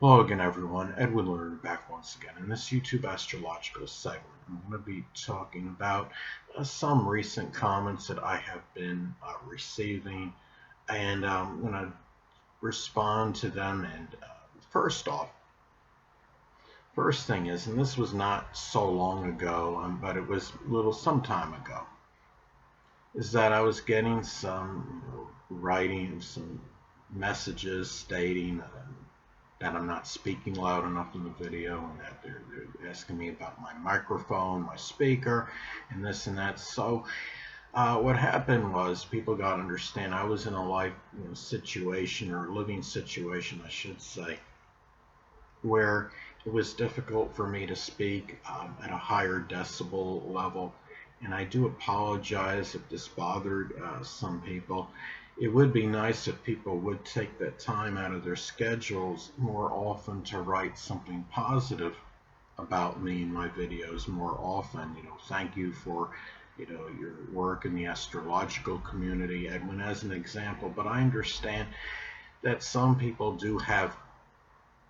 Hello again, everyone. Edwin Learnard back once again in this YouTube astrological segment. I'm going to be talking about some recent comments that I have been receiving, and I'm going to respond to them. And first off, first thing is, and this was not so long ago, but it was some time ago, is that I was getting some writing, some messages stating that I'm not speaking loud enough in the video, and that they're asking me about my microphone, my speaker, and this and that. So what happened was people got to understand I was in a life situation, or living situation, I should say, where it was difficult for me to speak at a higher decibel level. And I do apologize if this bothered some people. It would be nice if people would take that time out of their schedules more often to write something positive about me in my videos more often. Thank you for your work in the astrological community, Edwin, as an example. But I understand that some people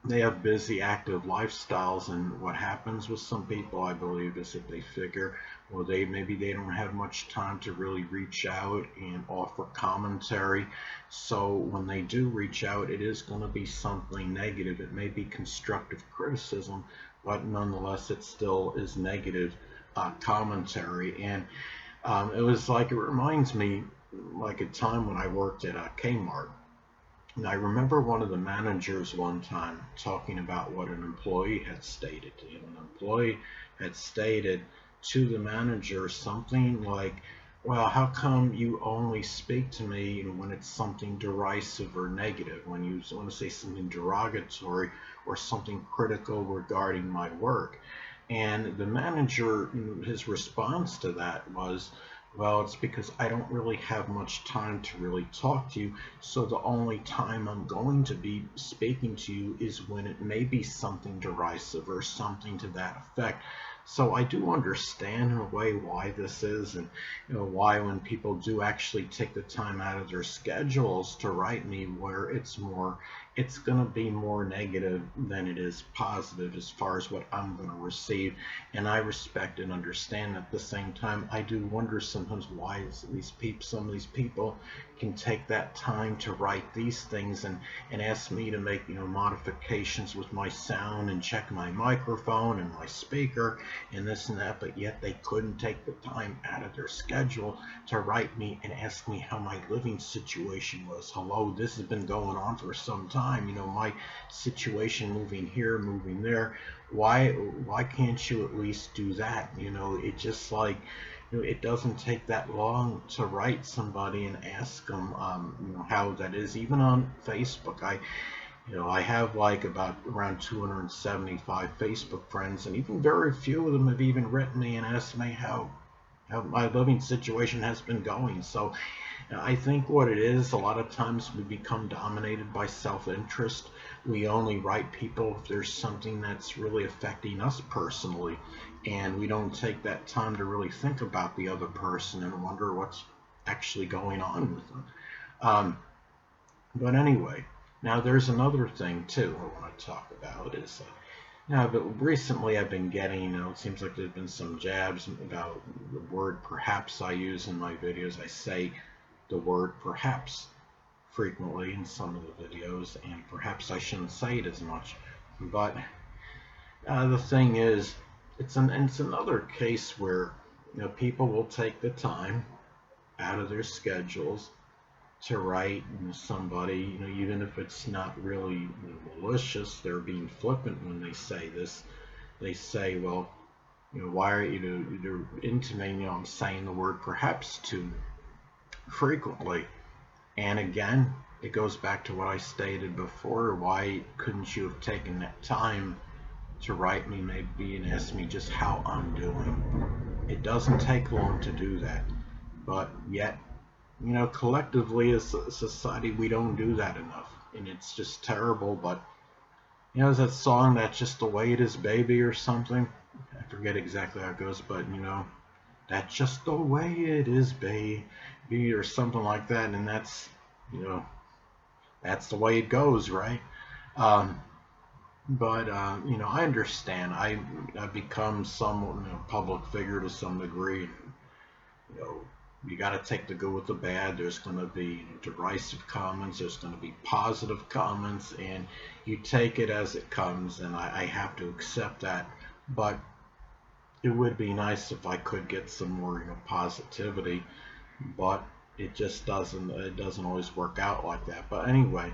they have busy, active lifestyles, and what happens with some people, I believe, is that they figure, well, maybe they don't have much time to really reach out and offer commentary. So when they do reach out, it is going to be something negative. It may be constructive criticism, but nonetheless, it still is negative commentary. And it reminds me like a time when I worked at Kmart. And I remember one of the managers one time talking about what an employee had stated. An employee had stated to the manager something like, well, how come you only speak to me when it's something derisive or negative, when you want to say something derogatory or something critical regarding my work? And the manager, his response to that was, well, it's because I don't really have much time to really talk to you, so the only time I'm going to be speaking to you is when it may be something derisive or something to that effect. So I do understand in a way why this is, and why when people do actually take the time out of their schedules to write me, where it's going to be more negative than it is positive as far as what I'm going to receive. And I respect and understand. At the same time, I do wonder sometimes why some of these people can take that time to write these things and ask me to make modifications with my sound and check my microphone and my speaker and this and that, but yet they couldn't take the time out of their schedule to write me and ask me how my living situation was. Hello, this has been going on for some time. My situation, moving here, moving there. Why can't you at least do that? It just like, it doesn't take that long to write somebody and ask them how that is. Even on Facebook, I have like about around 275 Facebook friends, and even very few of them have even written me and asked me how my living situation has been going. So I think what it is, a lot of times we become dominated by self-interest. We only write people if there's something that's really affecting us personally, and we don't take that time to really think about the other person and wonder what's actually going on with them. But anyway, now there's another thing too I want to talk about is but recently I've been getting, it seems like there's been some jabs about the word perhaps I use in my videos. I say the word perhaps frequently in some of the videos, and perhaps I shouldn't say it as much. But the thing is, it's another case where people will take the time out of their schedules to write somebody, even if it's not really malicious. They're being flippant when they say this. They say, well, why are you're intimating, I'm saying the word perhaps too frequently. And again, it goes back to what I stated before. Why couldn't you have taken that time to write me maybe and ask me just how I'm doing? It doesn't take long to do that, but yet collectively as a society, we don't do that enough, and it's just terrible. But there's that song, "That's Just the Way It Is, Baby," or something. I forget exactly how it goes, but that's just the way it is, baby, or something like that. And that's the way it goes, right? But I understand. I've become some public figure to some degree. You know, you got to take the good with the bad. There's going to be derisive comments. There's going to be positive comments, and you take it as it comes. And I have to accept that. But it would be nice if I could get some more positivity. But it just doesn't. It doesn't always work out like that. But anyway,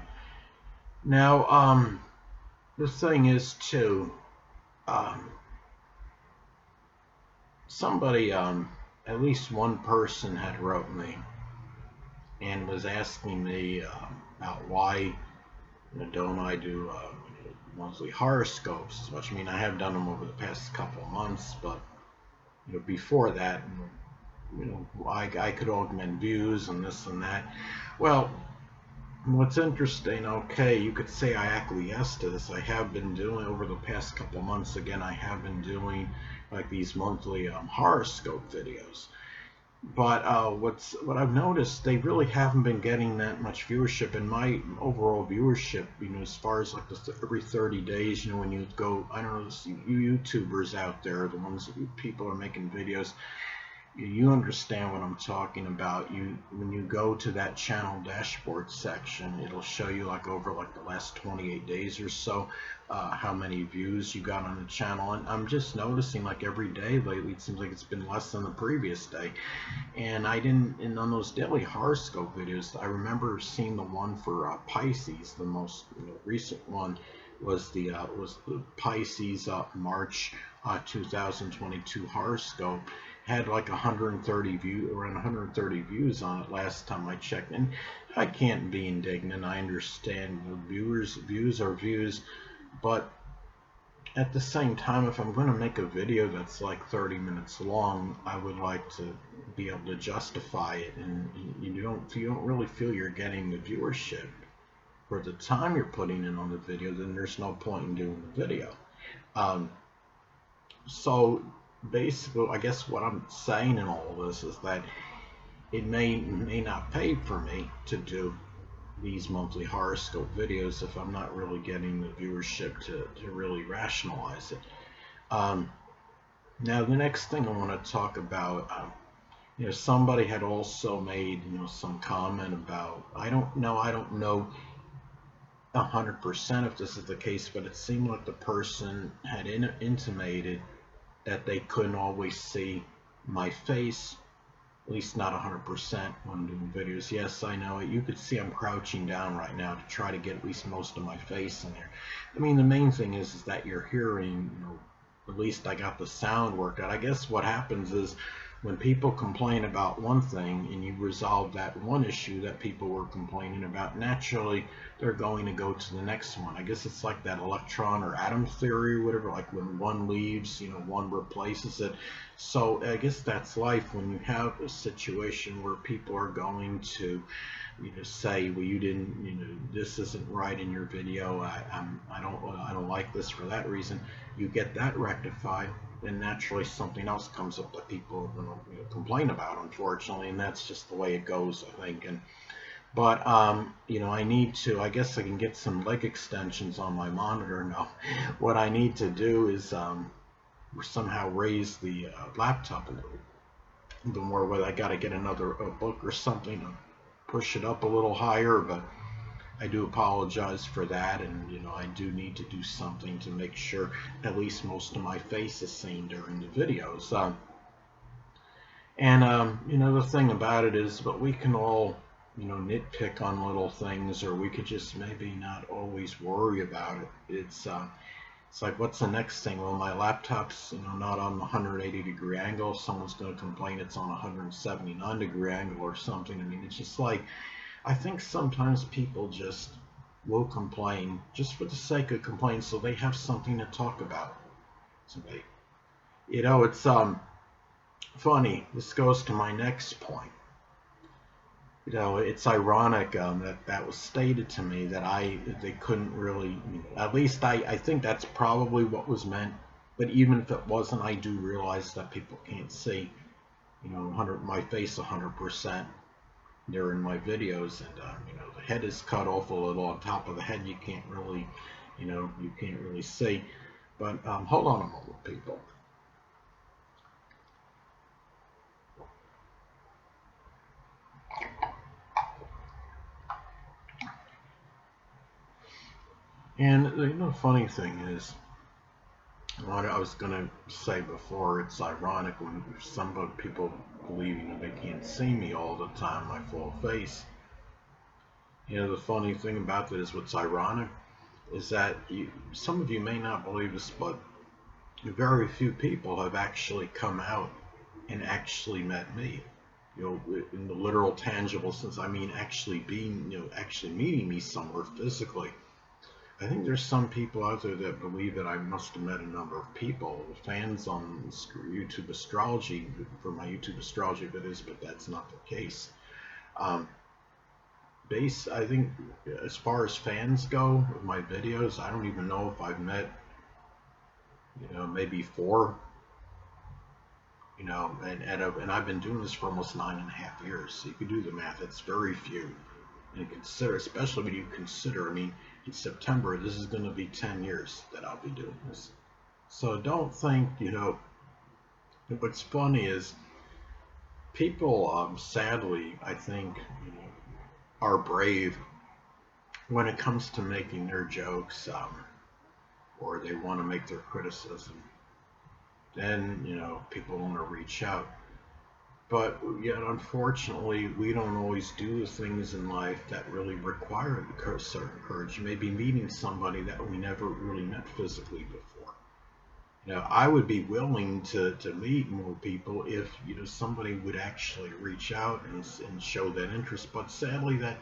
now the thing is too. Um, somebody, at least one person had wrote me and was asking me about why don't I do monthly horoscopes, which I mean I have done them over the past couple of months, but before that, I could augment views and this and that. Well, what's interesting, okay, you could say I acquiesce to this. I have been doing over the past couple of months. Again, I have been doing like these monthly horoscope videos. But what I've noticed, they really haven't been getting that much viewership. And my overall viewership, as far as like every 30 days, when you go, I don't know, you YouTubers out there, the ones that people are making videos, you understand what I'm talking about. When you go to that channel dashboard section, it'll show you like over like the last 28 days or so how many views you got on the channel. And I'm just noticing like every day lately it seems like it's been less than the previous day. And I didn't, and on those daily horoscope videos, I remember seeing the one for Pisces. The most recent one was the Pisces March 2022 horoscope. Had like 130 around 130 views on it last time I checked. And I can't be indignant. I understand views are views, but at the same time, if I'm going to make a video that's like 30 minutes long, I would like to be able to justify it, and you don't really feel you're getting the viewership for the time you're putting in on the video, then there's no point in doing the video. Um, so basically, I guess what I'm saying in all of this is that it may not pay for me to do these monthly horoscope videos if I'm not really getting the viewership to really rationalize it. Now the next thing I want to talk about, somebody had also made some comment about, I don't know 100% if this is the case, but it seemed like the person had intimated that they couldn't always see my face, at least not 100% when I'm doing videos. Yes, I know it. You could see I'm crouching down right now to try to get at least most of my face in there. I mean, the main thing is that you're hearing, at least I got the sound worked out. I guess what happens is when people complain about one thing and you resolve that one issue that people were complaining about, naturally they're going to go to the next one. I guess it's like that electron or atom theory or whatever, like when one leaves, one replaces it. So I guess that's life. When you have a situation where people are going to say, well, you didn't, this isn't right in your video, I don't like this for that reason, you get that rectified, then naturally something else comes up that people complain about, unfortunately, and that's just the way it goes, I think. But I guess I can get some leg extensions on my monitor now. What I need to do is somehow raise the laptop a little more, whether I got to get another book or something to push it up a little higher, but I do apologize for that, and I do need to do something to make sure at least most of my face is seen during the videos. The thing about it is, but we can all nitpick on little things, or we could just maybe not always worry about it. It's like, what's the next thing? Well, my laptop's not on the 180-degree angle. Someone's going to complain it's on a 179-degree angle or something. I mean, it's just like, I think sometimes people just will complain just for the sake of complaining, so they have something to talk about. So it's funny. This goes to my next point. It's ironic that was stated to me that they couldn't really, at least I think that's probably what was meant. But even if it wasn't, I do realize that people can't see, my face 100% during my videos, and the head is cut off a little. On top of the head, you can't really you can't really see. But hold on a moment, people. And the funny thing is, what I was going to say before, it's ironic when some people believe they can't see me all the time, my full face. The funny thing about that is what's ironic is that some of you may not believe this, but very few people have actually come out and actually met me. In the literal, tangible sense, I mean actually being, actually meeting me somewhere physically. I think there's some people out there that believe that I must have met a number of people, fans on YouTube Astrology, for my YouTube Astrology videos, but that's not the case. I think as far as fans go of my videos, I don't even know if I've met, maybe 4, and I've been doing this for almost 9.5 years. So you can do the math. It's very few. And consider, especially when you consider, in September, this is going to be 10 years that I'll be doing this. So don't think, what's funny is people, sadly, I think, are brave when it comes to making their jokes, or they want to make their criticism. Then, people want to reach out. But yet, unfortunately, we don't always do the things in life that really require certain courage. Maybe meeting somebody that we never really met physically before. I would be willing to meet more people if somebody would actually reach out and show that interest. But sadly, that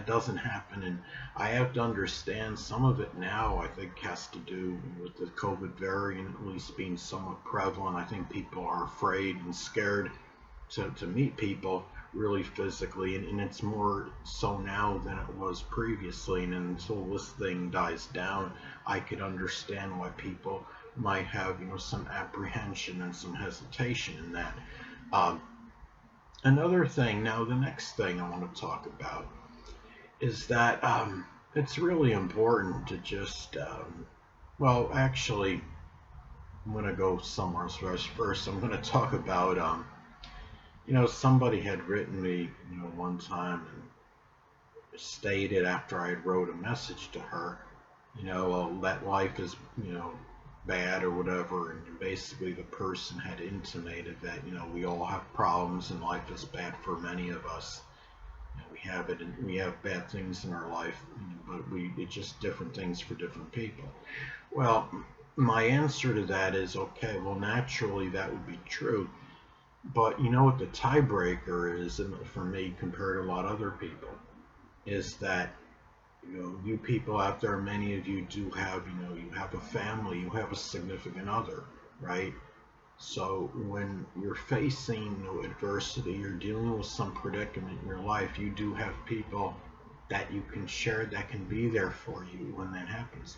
doesn't happen. And I have to understand some of it now, I think, has to do with the COVID variant at least being somewhat prevalent. I think people are afraid and scared to meet people really physically, and it's more so now than it was previously. And until this thing dies down, I could understand why people might have some apprehension and some hesitation in that. Another thing, now the next thing I want to talk about is that it's really important to just, actually, I'm going to go somewhere else first. I'm going to talk about, somebody had written me, one time and stated after I wrote a message to her, that life is, bad or whatever, and basically the person had intimated that, we all have problems and life is bad for many of us. We have it, and we have bad things in our life, but it's just different things for different people. Well, my answer to that is, okay, well, naturally that would be true, but what the tiebreaker is, and for me compared to a lot of other people, is that you people out there, many of you do have, you have a family, you have a significant other, right? So when you're facing adversity, you're dealing with some predicament in your life, you do have people that you can share, that can be there for you when that happens.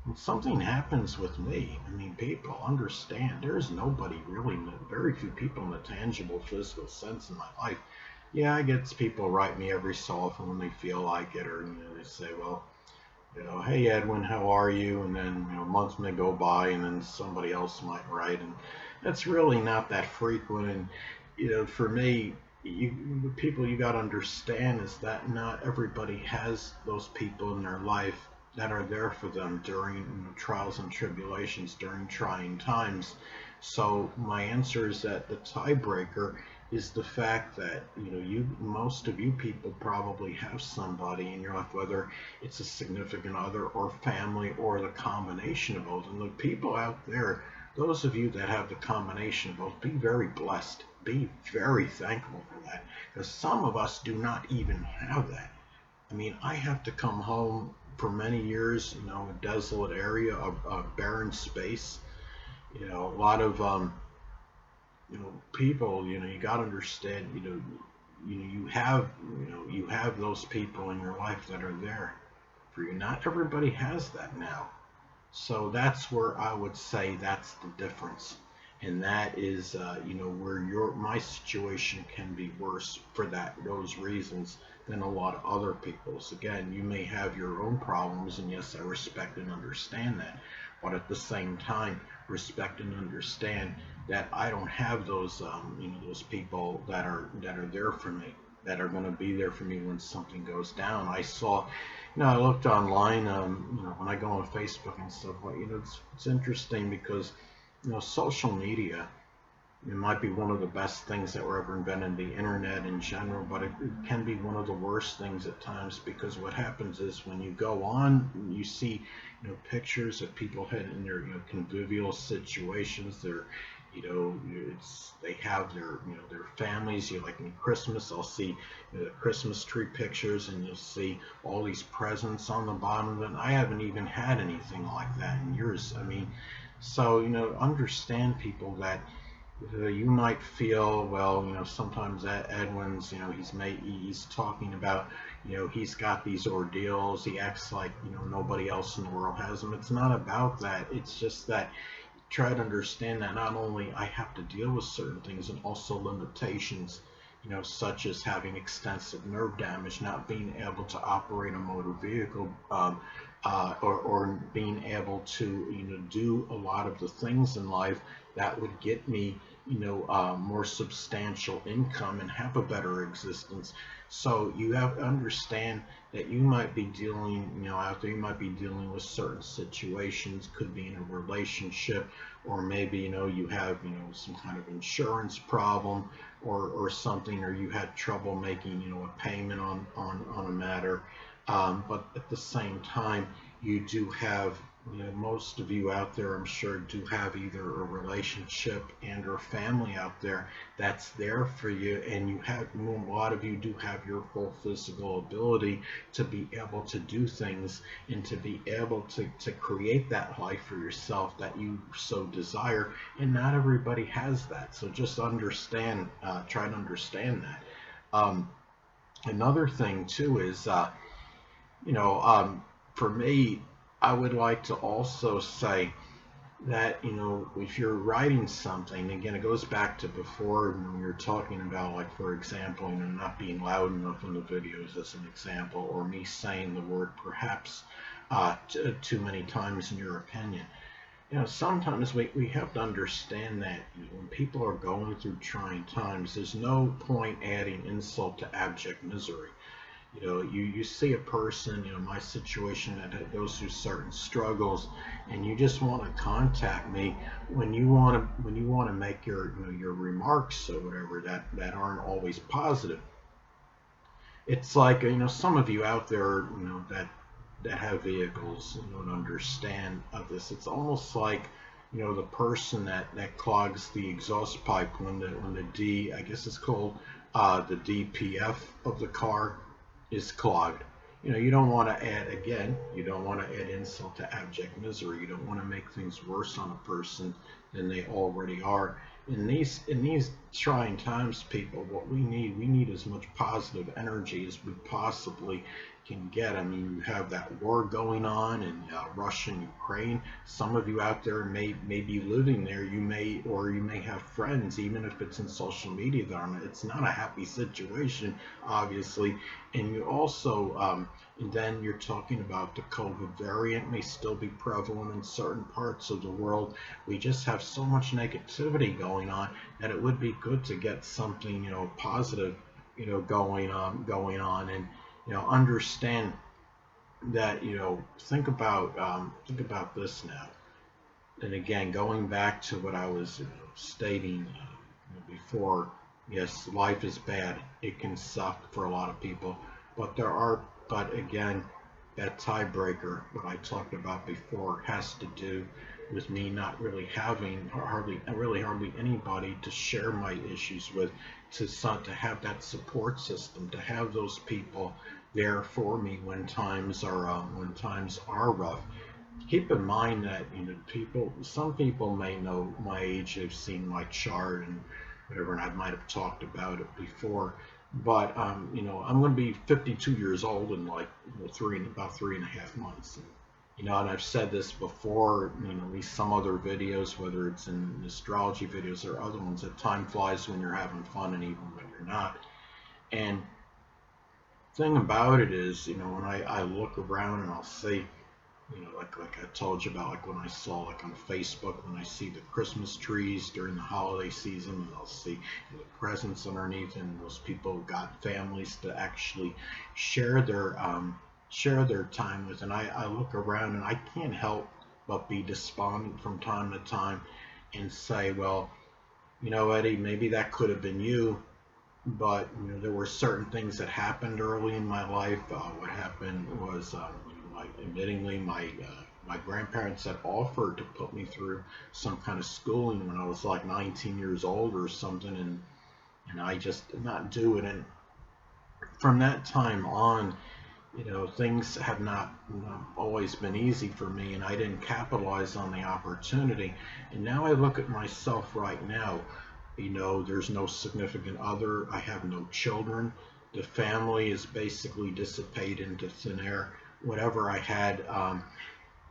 When something happens with me, people understand. There's nobody really, very few people in a tangible physical sense in my life. Yeah, I get people write me every so often when they feel like it, or they say, well, hey Edwin, how are you? And then months may go by, and then somebody else might write, and that's really not that frequent. And for me, the people you got to understand is that not everybody has those people in their life that are there for them during trials and tribulations, during trying times. So my answer is that the tiebreaker is the fact that most of you people probably have somebody in your life, whether it's a significant other or family or the combination of both. And the people out there, those of you that have the combination of both, be very blessed, be very thankful for that, because some of us do not even have that. I have to come home for many years, a desolate area, a barren space, a lot of people, you got to understand, you have those people in your life that are there for you. Not everybody has that now. So that's where I would say that's the difference. and that is, where my situation can be worse for those reasons than a lot of other people's. Again, you may have your own problems, and yes, I respect and understand that, but at the same time, respect and understand that I don't have those people that are there for me, that are going to be there for me when something goes down. I looked online, when I go on Facebook and stuff, it's interesting because, social media, it might be one of the best things that were ever invented, the internet in general, but it can be one of the worst things at times, because what happens is when you go on, you see, pictures of people had in their, convivial situations. They have their families. Like in Christmas, I'll see the Christmas tree pictures, and you'll see all these presents on the bottom of it. I haven't even had anything like that in years. I mean, so, understand people that you might feel, well, sometimes Edwin's, he's talking about, he's got these ordeals. He acts like, nobody else in the world has them. It's not about that. It's just that try to understand that not only I have to deal with certain things, and also limitations, such as having extensive nerve damage, not being able to operate a motor vehicle, or being able to, do a lot of the things in life that would get me, more substantial income and have a better existence. So you have to understand that you might be dealing, out there, you might be dealing with certain situations, could be in a relationship, or maybe, you have, some kind of insurance problem, or something, or you had trouble making, a payment on a matter. But at the same time, you do have, most of you out there, I'm sure, do have either a relationship and or family out there that's there for you, and a lot of you do have your full physical ability to be able to do things, and to be able to create that life for yourself that you so desire, and not everybody has that. So just understand, try to understand that. Another thing too is, you know, for me, I would like to also say that, if you're writing something, again, it goes back to before when we were talking about, like, for example, not being loud enough in the videos as an example, or me saying the word perhaps too many times in your opinion. Sometimes we have to understand that, when people are going through trying times, there's no point adding insult to abject misery. You see a person, my situation, that goes through certain struggles, and you just want to contact me when you want to make your remarks or whatever that aren't always positive. It's like, some of you out there, that have vehicles, and understand of this. It's almost like, the person that clogs the exhaust pipe when the I guess it's called, the DPF of the car is clogged. You don't want to add, again, you don't want to add insult to abject misery. You don't want to make things worse on a person than they already are. In these trying times, people, what we need as much positive energy as we possibly can get. I mean, you have that war going on in Russia and Ukraine. Some of you out there may be living there. You may have friends, even if it's in social media, it's not a happy situation, obviously. And you also, and then you're talking about the COVID variant may still be prevalent in certain parts of the world. We just have so much negativity going on that it would be good to get something, positive, going on, and, understand that, think about this now. And again, going back to what I was, stating, before, yes, life is bad. It can suck for a lot of people, but again, that tiebreaker, what I talked about before, has to do with me not really having hardly anybody to share my issues with, to have that support system, to have those people there for me when times are rough. Keep in mind that, some people may know my age, they've seen my chart and whatever, and I might have talked about it before. But I'm going to be 52 years old in, like, about 3.5 months. You know, and I've said this before, you know, at least some other videos, whether it's in astrology videos or other ones, that time flies when you're having fun and even when you're not. And thing about it is, you know, when I look around and I'll see, you know, like I told you about, like when I saw, like on Facebook, when I see the Christmas trees during the holiday season, and I'll see the presents underneath, and those people got families to actually share their time with, and I look around and I can't help but be despondent from time to time, and say, well, you know, Eddie, maybe that could have been you, but you know, there were certain things that happened early in my life. What happened was, admittingly, my grandparents had offered to put me through some kind of schooling when I was like 19 years old or something, and I just did not do it. And from that time on, you know, things have not, you know, always been easy for me, and I didn't capitalize on the opportunity. And now I look at myself right now. You know, there's no significant other. I have no children. The family is basically dissipated into thin air. Whatever I had,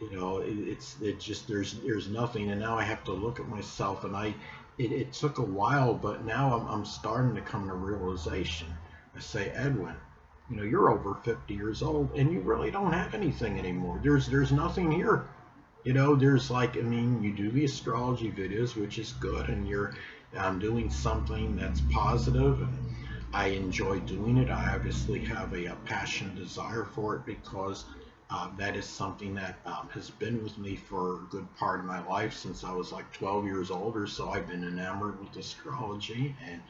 you know, it just there's nothing. And now I have to look at myself, and it took a while, but now I'm starting to come to realization. I say, Edwin, you know, you're over 50 years old, and you really don't have anything anymore. There's nothing here. You know, there's like, I mean, you do the astrology videos, which is good, and you're doing something that's positive, and I enjoy doing it. I obviously have a passion, desire for it, because that is something that has been with me for a good part of my life since I was like 12 years old or so. I've been enamored with astrology, and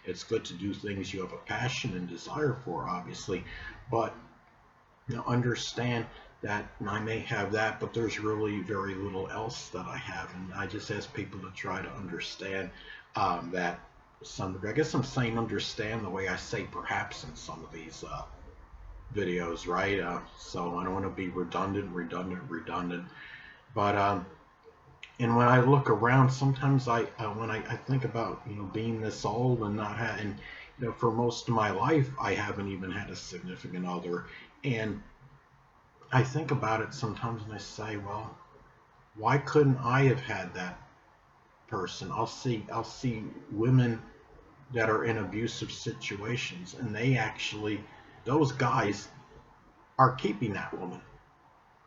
it's good to do things you have a passion and desire for, obviously. But you know, understand that I may have that, but there's really very little else that I have, and I just ask people to try to understand that some degree. I guess I'm saying understand the way I say perhaps in some of these videos, right? So I don't want to be redundant. But and when I look around, sometimes when I think about, you know, being this old and not having, you know, for most of my life I haven't even had a significant other, and I think about it sometimes and I say, well, why couldn't I have had that person? I'll see women that are in abusive situations, and those guys are keeping that woman.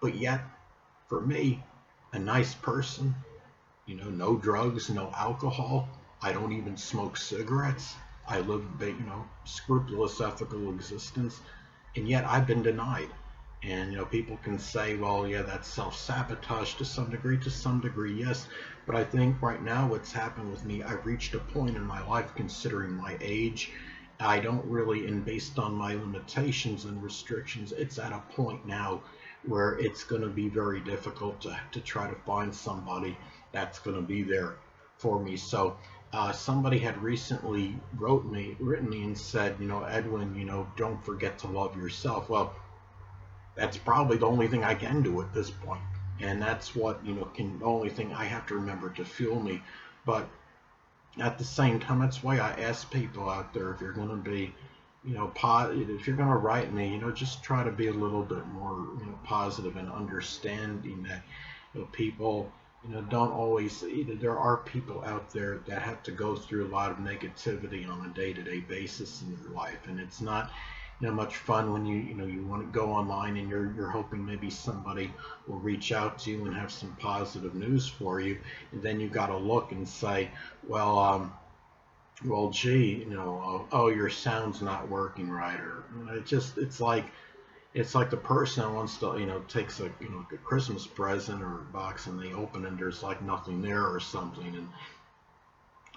But yet, for me, a nice person, you know, no drugs, no alcohol. I don't even smoke cigarettes. I live, you know, scrupulous, ethical existence, and yet I've been denied. And you know, people can say, well, yeah, that's self-sabotage to some degree. To some degree, yes. But I think right now what's happened with me, I've reached a point in my life, considering my age, I don't really, and based on my limitations and restrictions, it's at a point now where it's going to be very difficult to try to find somebody that's going to be there for me. So somebody had recently written me and said, you know, Edwin, you know, don't forget to love yourself. Well, that's probably the only thing I can do at this point, and that's what, you know, the only thing I have to remember to fuel me. But at the same time, that's why I ask people out there, if you're going to be, you know, if you're going to write me, you know, just try to be a little bit more, you know, positive, and understanding that, you know, people, you know, don't always, there are people out there that have to go through a lot of negativity on a day-to-day basis in their life, and it's not, you know, much fun when you know, you want to go online and you're hoping maybe somebody will reach out to you and have some positive news for you, and then you got to look and say, well, gee, you know, oh, your sound's not working right, or you know, it's like the person that wants to, you know, takes a, you know, a Christmas present or a box, and they open and there's like nothing there or something, and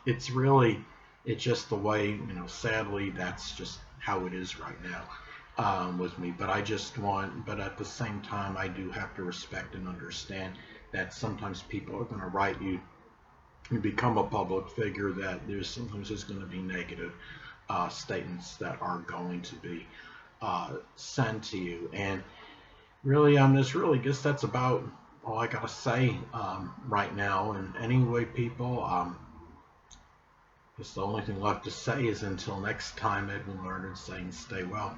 it's really, it's just the way, you know, sadly that's just how it is right now with me. But I just want, but at the same time, I do have to respect and understand that sometimes people are going to write you, you become a public figure, that there's sometimes there's going to be negative statements that are going to be sent to you. And really, this really, I guess that's about all I gotta say right now. And anyway, people, guess the only thing left to say is until next time, Edwin Learnard saying stay well.